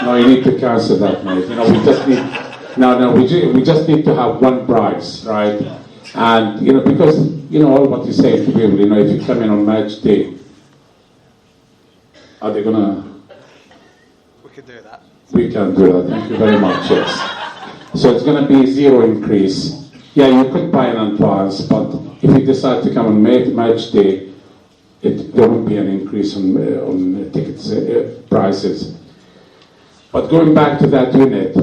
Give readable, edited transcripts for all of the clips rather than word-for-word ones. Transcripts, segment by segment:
No, you need to cancel that, mate. You know, we just need, we just need to have one price, right? And, you know, because, you know, all what you say to people, you know, if you come in on match day, are they gonna? We can do that. We can do that, thank you very much, yes. So it's gonna be 0 increase. Yeah, you could buy in advance, but if you decide to come on match day, there won't be an increase on tickets prices. But going back to that unit,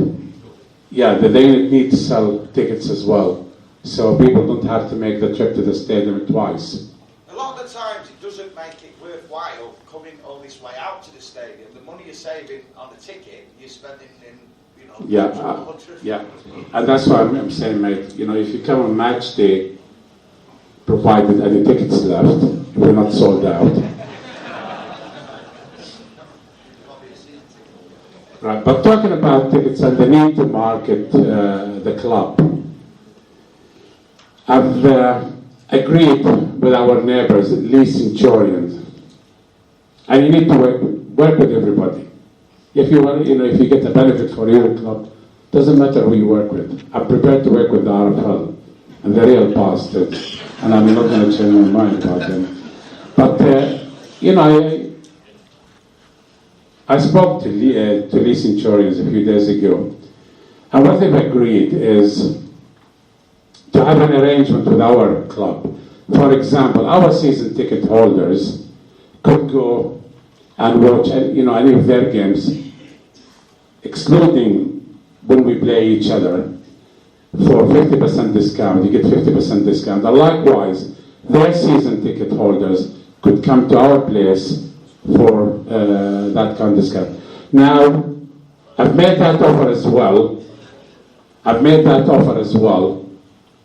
yeah, the unit needs to sell tickets as well, so people don't have to make the trip to the stadium twice. A lot of the times it doesn't make it worthwhile coming all this way out to the stadium. The money you're saving on the ticket, you're spending in, you know, yeah, and that's why I'm saying, mate, you know, if you come on match day, provided any tickets left, we're not sold out. Right, but talking about tickets and the need to market the club, I've agreed with our neighbours, Lee Centurions, and you need to work with everybody. If you want, you know, if you get a benefit for your club, doesn't matter who you work with. I'm prepared to work with the RFL and the real bastards, and I'm not going to change my mind about them. But you know, I spoke to Lee Centurions a few days ago, and what they've agreed is to have an arrangement with our club. For example, our season ticket holders could go and watch, you know, any of their games, excluding when we play each other, for 50% discount. You get 50% discount. And likewise, their season ticket holders could come to our place for that kind of discount. Now, I've made that offer as well.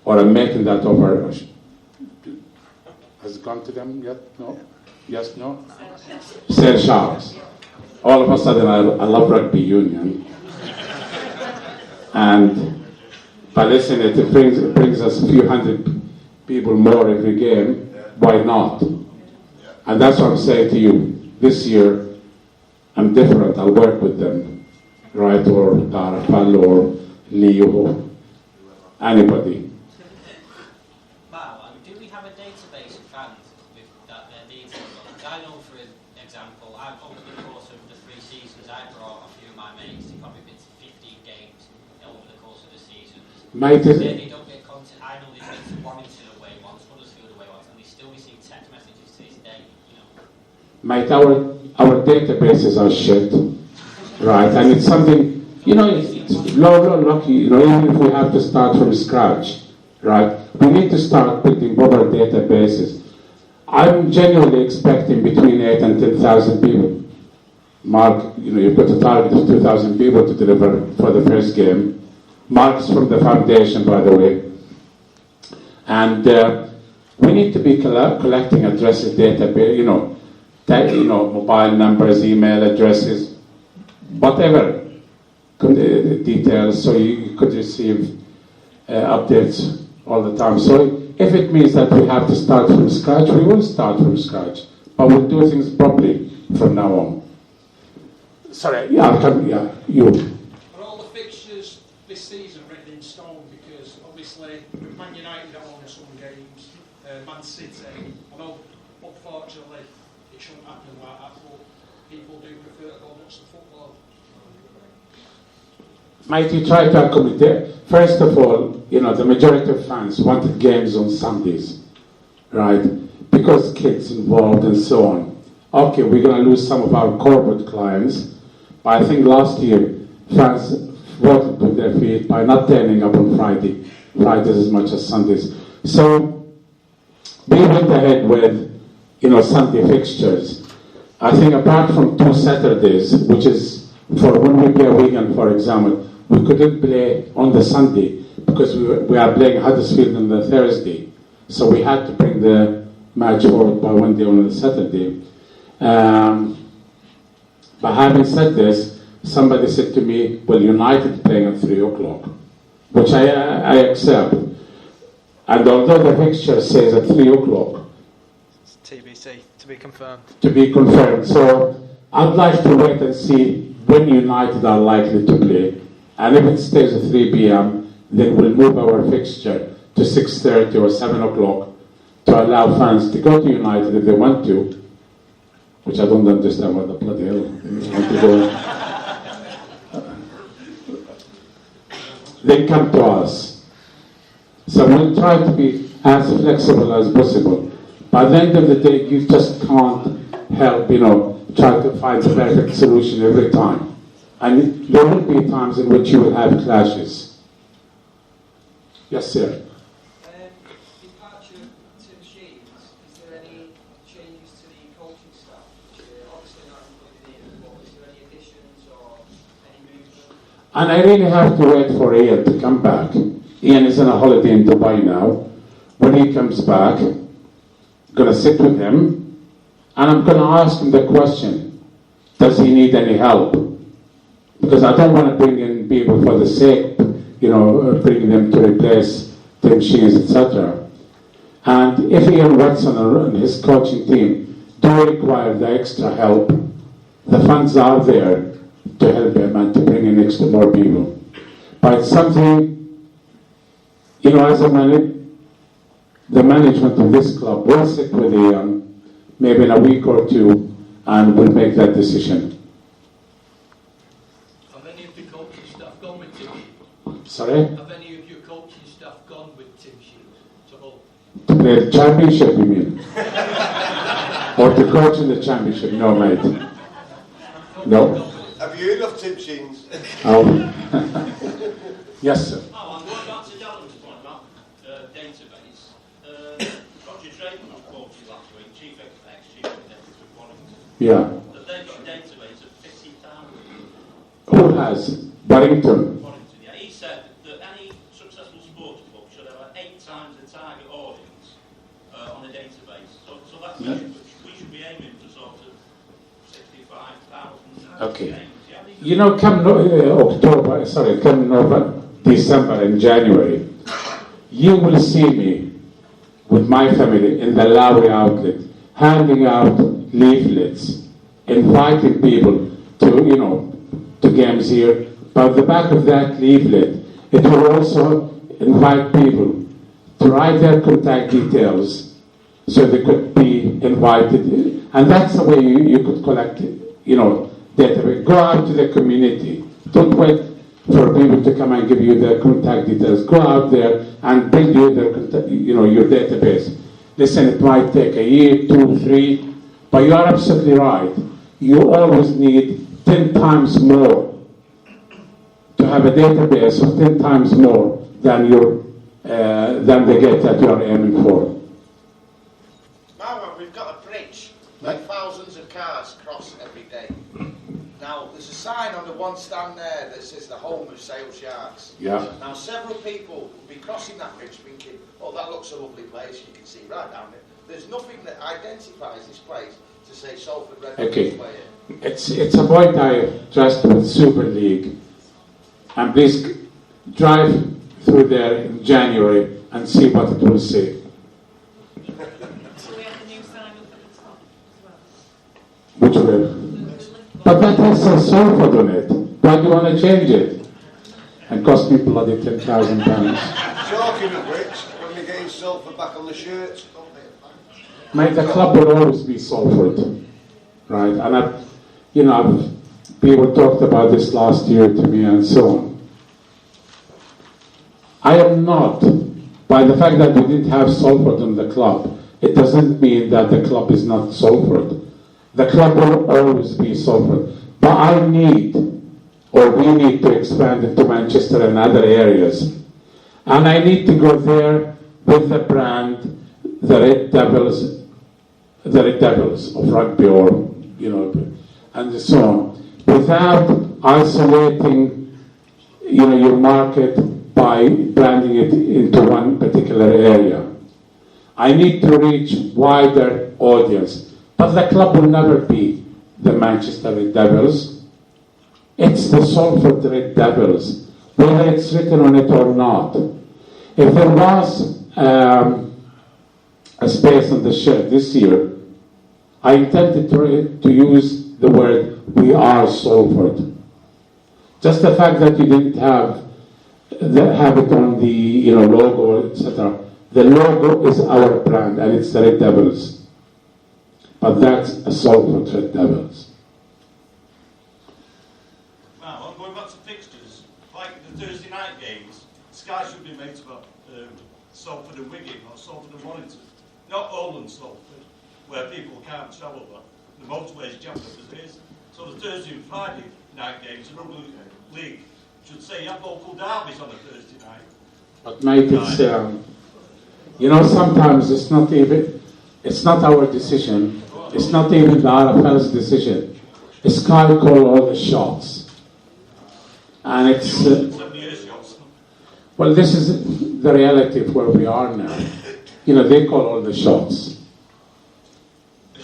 Or I'm making that offer. Has it gone to them yet? No? Yes, no? Sale Sharks. All of a sudden, I love rugby union. And by listening, it brings us a few hundred people more every game. Why not? And that's what I'm saying to you. This year, I'm different. I'll work with them, right? Or Darafal or Leo, anybody. Marwan, do we have a database of fans with that their details on? Because I know, for example, over the course of the 3 seasons, I brought a few of my mates to probably been to 15 games over the course of the season. They don't get content. I know they've been to Warrington away once, Huddersfield away once, and they still receive text messages to this day. You know. Mate, our databases are shit, right? And it's something, you know, it's lucky, you know, even if we have to start from scratch, right? We need to start building proper databases. I'm genuinely expecting between 8 and 10,000 people. Mark, you know, you've got a target of 2,000 people to deliver for the first game. Mark's from the foundation, by the way. And we need to be collecting addresses, database, you know, mobile numbers, email addresses, whatever details, so you could receive updates all the time. So if it means that we have to start from scratch, we will start from scratch, but we'll do things properly from now on. Sorry, you. Are all the fixtures this season written in stone? Because obviously Man United don't own some games, Man City, I know, unfortunately it shouldn't happen like that, but people do prefer to go and watch the football. Mate, you try to accommodate. First of all, you know, the majority of fans wanted games on Sundays, right? Because kids involved and so on. Okay, we're going to lose some of our corporate clients, but I think last year fans voted with their feet by not turning up on Fridays as much as Sundays. So we went ahead with, you know, Sunday fixtures. I think apart from 2 Saturdays, which is for when we play a weekend, for example, we couldn't play on the Sunday because we are playing Huddersfield on the Thursday. So we had to bring the match forward by one day on the Saturday. But having said this, somebody said to me, well, United playing at 3 o'clock, which I accept. And although the fixture says at 3 o'clock, TBC, to be confirmed. To be confirmed. So I'd like to wait and see when United are likely to play. And if it stays at 3 p.m., then we'll move our fixture to 6:30 or 7 o'clock to allow fans to go to United if they want to, which I don't understand what the bloody hell they want to go. They come to us. So we'll try to be as flexible as possible. By the end of the day, you just can't help, try to find the perfect solution every time. And there will be times in which you will have clashes. Yes, sir. Departure Tim Sheens, is there any changes to the coaching staff? Obviously not included in, but is there any additions or any movement? And I really have to wait for Ian to come back. Ian is on a holiday in Dubai now. When he comes back, I'm going to sit with him, and I'm going to ask him the question, does he need any help? Because I don't want to bring in people for the sake, bringing them to replace Tim Sheens, etc. And if Ian Watson and his coaching team do require the extra help, the funds are there to help him and to bring in extra more people. But it's something, as the management of this club will sit with Ian maybe in a week or two, and we'll make that decision. Have any of the coaching staff gone with Tim? Sorry? Have any of your coaching staff gone with Tim Sheens to Hull? To play the championship, you mean? Or to coach in the championship? No, mate. No. Have you heard of Tim Sheens? Oh. Yes, sir. Oh, I'm going back to Darren's point about database. Roger Drayton was quoted last week, Chief Executive of Warrington. Yeah. That they've got a database of 50,000. Who has? Barrington. Warrington, yeah. He said that any successful sports club should have 8 times the target audience on a database. So that's we should be aiming for sort of 65,000 Okay. games. Yeah? Come November, December and January, you will see me with my family in the Lowry outlet, handing out leaflets, inviting people to games here. But at the back of that leaflet, it will also invite people to write their contact details so they could be invited. And that's the way you could collect, database. Go out to the community. Don't wait for people to come and give you their contact details. Go out there and bring you their your database. Listen, it might take a year, 2, 3, but you are absolutely right. You always need 10 times more to have a database of 10 times more than the gate that you are aiming for. Marwan, we've got a bridge where thousands of cars cross every day. Now, there's a sign on the one stand there that says the home of Sale Sharks. Yeah. Now, several people will be crossing that bridge thinking, oh, that looks a lovely place, you can see right down it. There's nothing that identifies this place to say Salford Red Bulls Okay. play it. It's a point I addressed with Super League. And please drive through there in January and see what it will say. So we have the new sign up at the top as well. Which will. But that has a Salford on it. Why do you want to change it? And cost me bloody £10,000. Talking of which, when we getting Salford back on the shirt? Mate, the club will always be Salford, right? And people talked about this last year to me and so on. I am not, by the fact that we didn't have Salford in the club, it doesn't mean that the club is not Salford. The club will always be Salford. But we need to expand into Manchester and other areas. And I need to go there with the brand, the Red Devils of rugby or, and so on, without isolating, your market by branding it into one particular area. I need to reach wider audience. But the club will never be the Manchester Red Devils. It's the Salford Red Devils, whether it's written on it or not. If there was a space on the shirt this year, I intended to use the word, we are Salford. Just the fact that you didn't have it on the logo, etc. The logo is our brand, and it's the Red Devils. But that's a Salford Red Devils. Now, going back to fixtures, like the Thursday night games, Sky should be made about Salford and Wigan, or Salford and Warrington. Not Oldham Salford, where people can't travel there. The motorway is jammed up as it is. So the Thursday and Friday night games, the Rugby League, should say you have local derbies on a Thursday night. But mate, it's sometimes it's not our decision. It's not even the RFL's decision. Sky call all the shots, and it's 7 years shots. well, this is the reality of where we are now. They call all the shots,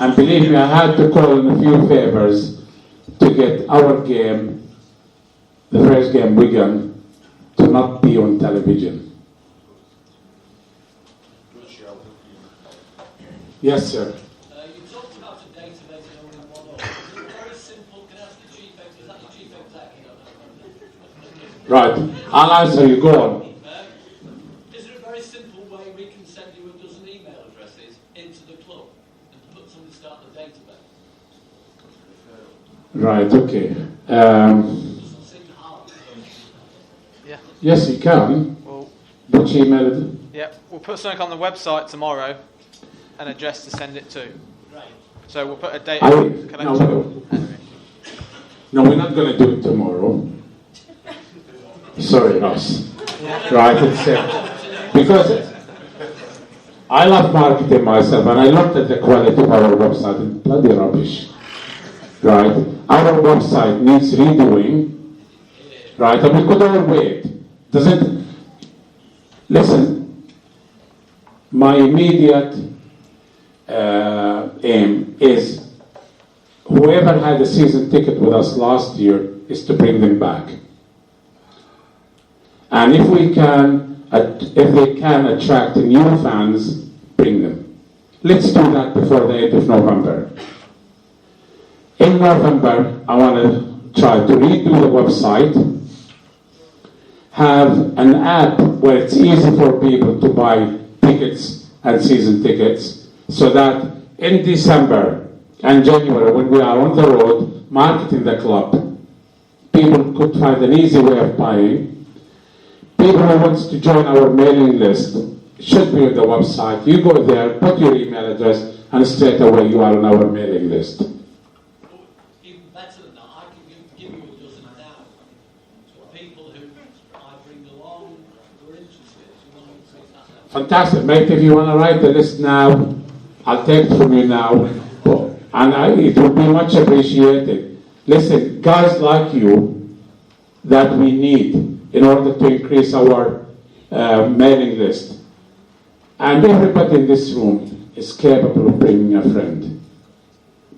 and believe me, I had to call in a few favors to get our game, the first game, Wigan, to not be on television. Yes, sir. You talked about a database and only one of them. Very simple. Can I ask the chief executive? Is that the chief executive? Right. I'll answer you. Go on. Is there a very simple way we can send you a dozen email addresses into the club and put somebody start the database? Right. Okay. Doesn't seem hard. Yeah. Yes, you can. Well, Which email? yeah, we'll put something on the website tomorrow, an address to send it to. Right. So we'll put a date. No, we're not going to do it tomorrow. Sorry, Ross. Right, because I love marketing myself, and I looked at the quality of our website, and bloody rubbish. Right, our website needs redoing. Right, and we could all wait. Listen, my immediate aim is whoever had a season ticket with us last year is to bring them back. And if they can attract new fans, bring them. Let's do that before the end of November. In November, I want to try to redo the website, have an app where it's easy for people to buy tickets and season tickets, so that in December and January, when we are on the road marketing the club, people could find an easy way of buying. People who wants to join our mailing list should be on the website. You go there, put your email address, and straight away you are on our mailing list. Even better than that, I can give you a dozen now. So people who I bring along who are interested. Who want to take that out. Fantastic, mate. If you want to write the list now, I'll take it from you now. And it would be much appreciated. Listen, guys like you that we need in order to increase our mailing list. And everybody in this room is capable of bringing a friend.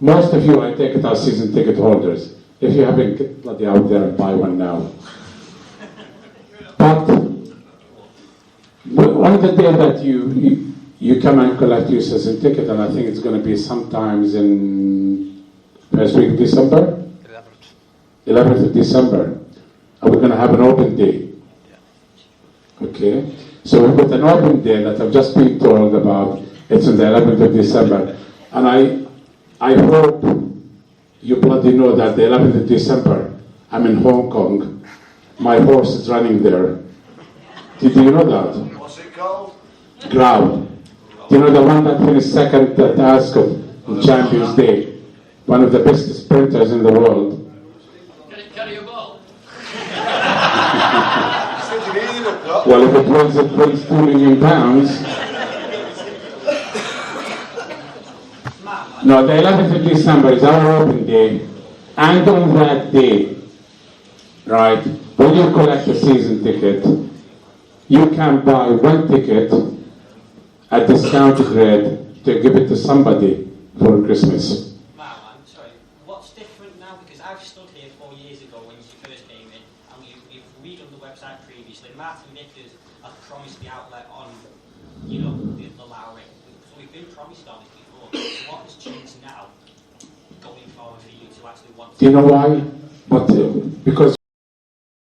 Most of you, I take it, are season ticket holders. If you haven't, get bloody out there and buy one now. But on the day that you come and collect your season ticket, and I think it's going to be sometimes in first week of December? 11th of December. Are we going to have an open day? Okay. So we've got an open day that I've just been told about. It's on the 11th of December. And I hope you bloody know that the 11th of December, I'm in Hong Kong. My horse is running there. Did you know that? What's it called? Ground. Do you know the one that finished second at Ascot on Champions Day? One of the best sprinters in the world. Can it carry a ball? Well, if it weighs £2 million. No, the 11th of December is our open day. And on that day, right, when you collect a season ticket, you can buy one ticket at discounted rate to give it to somebody for Christmas. Marwan, sorry, what's different now? Because I've stood here 4 years ago when you first came in, and you've redone the website previously. Martin Vickers had promised the outlet on, the Lowry. So we've been promised on it before. So what has changed now, going forward for you to actually want to... Do you know why? But because